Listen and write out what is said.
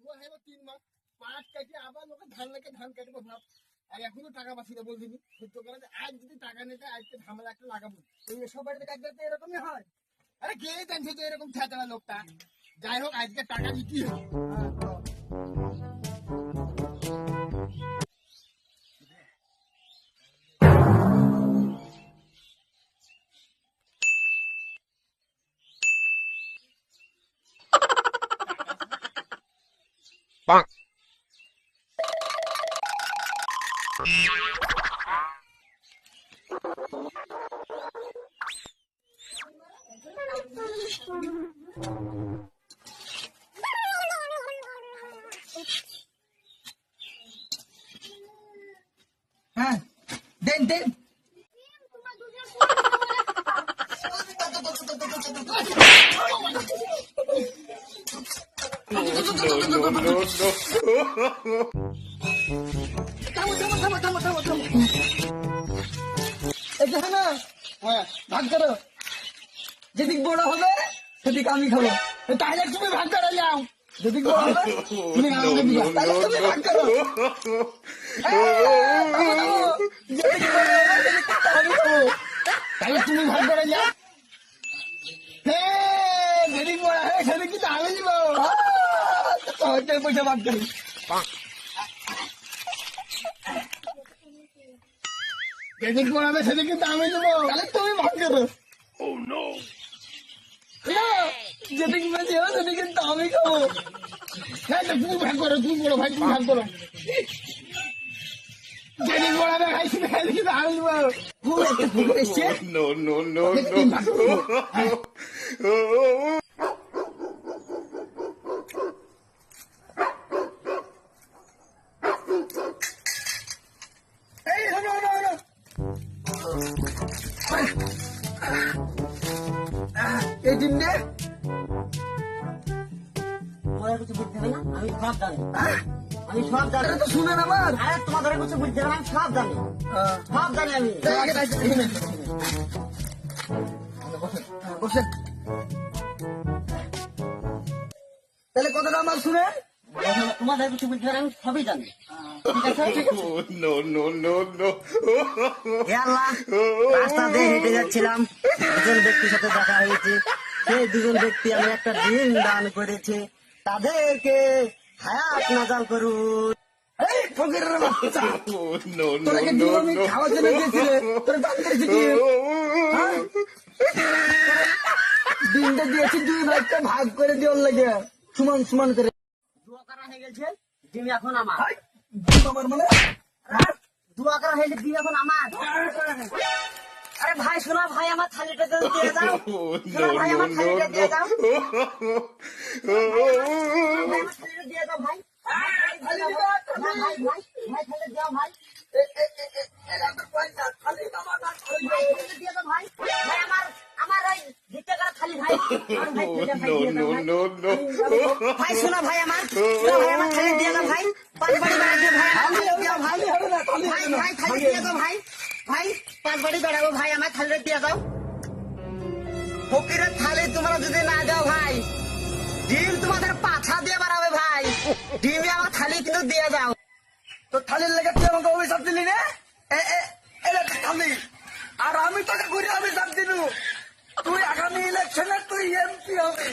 ধোয়া হইব 3 মাস পাট কাটি আবার লোকে ধান লাগে ধান কাটবো ভাব আর এখনো টাকা পাচ্ছি না বলছিনি সত্য করে আজ যদি টাকা নিতে আজকে ঝামেলা একটা লাগাবো এই সব বাড়িতে কাজ করতে এরকমই হয় আরে কে জানছে তো এরকম ছাড়া লোকটা যাই হোক আজকে টাকা দিতে হবে হ্যাঁ দেন দেন হ্যাঁ ভাগ করো যেদিক বড় হবে সেদিক আমি খাবো তাহলে তুমি ভাগ করে যাও যেদিক বড় হবে তুমি আমাকে দিবা তাহলে তুমি ভাগ করো যেদিক বড় হবে সেদিক আমি খাবো তাহলে তুমি ভাগ করে যাও যেদিক বড় হয় সেদিক কিন্তু আমি দিব পয়সা ভাগ করি যেদিক বড় হবে সেদিক কিন্তু আমি দেবো তাহলে তুমি ভাগ করো যেদিক বেশি হবে সেদিক কিন্তু আমি খাবো হ্যাঁ তুমি ভাগ করো তুমি বড় ভাই তুমি ভাগ করো যেদিক বড় হবে খাইছি সেদিক কিন্তু আমি দেবো খুব একটা পুকুর এসছে এই হলো হলো হলো এই দিনে তোমাদের কিছু বুঝতে হবে না, আমি সব জানি। আমি সব জানি। তো শুনেন আমার আরে তোমাদের কিছু বুঝতে হবে না, আমি সব জানি। সব জানি আমি। বসেন তাহলে কথাটা আমার শুনে তোমাদের কিছু বুঝতে হবে না, আমি সবই জানি। ঠিক আছে? হে আল্লাহ, রাস্তা দিয়ে হেঁটে যাচ্ছিলাম, দুজন ব্যক্তির সাথে দেখা হয়েছে। সেই দুজন ব্যক্তি আমি একটা দিন দান করেছি, তাদেরকে হায়াত নাজাল করুন। এই ফকিরের বাচ্চা তোরাকে দিয়ে আমি খাওয়ার জন্য দিয়েছিলে তোরা দান করেছি কি হ্যাঁ? দিনটা দিয়েছি দুই ভাগটা ভাগ করে দেওয়ার লাগে সমান সমান করে দোয়া করা হয়ে গেছে, ডিম এখন আমার। আমার মানে দোয়া করা হয়ে গেছে, ডিম এখন আমার। আরে ভাই শোনা, ভাই আমার থালিটা দিয়ে দাও। শোনা ভাই, আমার থালিটা দিয়ে দাও। ভাই, আমার থালিটা দিয়ে দাও ভাই। ভাই, ভাই, ভাই, ভাই, থালিটা দাও ভাই। ভাই, থালিটা দিয়ে দাও ভাই। ভাই, আমার ওই ভিক্ষা করা থালি ভাই। আমার ভাই, থালিটা ভাই দিয়ে দাও ভাই। ভাই শোনা ভাই, আমার থালি দিয়ে দাও ভাই। পাঁচ বাড়ি বেড়াতে ভাই, আমার থালি দিয়ে দাও ভাই। ভাই, ভাই, থালি দিয়ে দাও ভাই। ভাই, পাঁচ বাড়ি বেড়াবো ভাই, আমার থালিটা দিয়ে দাও। ফকিরের থালি তোমরা যদি না দাও ভাই, ডিম তোমাদের পাছা দিয়ে বাড়াবে ভাই। ডিমে আমার থালি কিন্তু দিয়ে দাও। তো থালির লেগে তুই আমাকে অভিশাপ দিলি রে এটা থালি আর আমি তোকে ঘুরে অভিশাপ দিলু তুই আগামী ইলেকশনে তুই এমপি হবি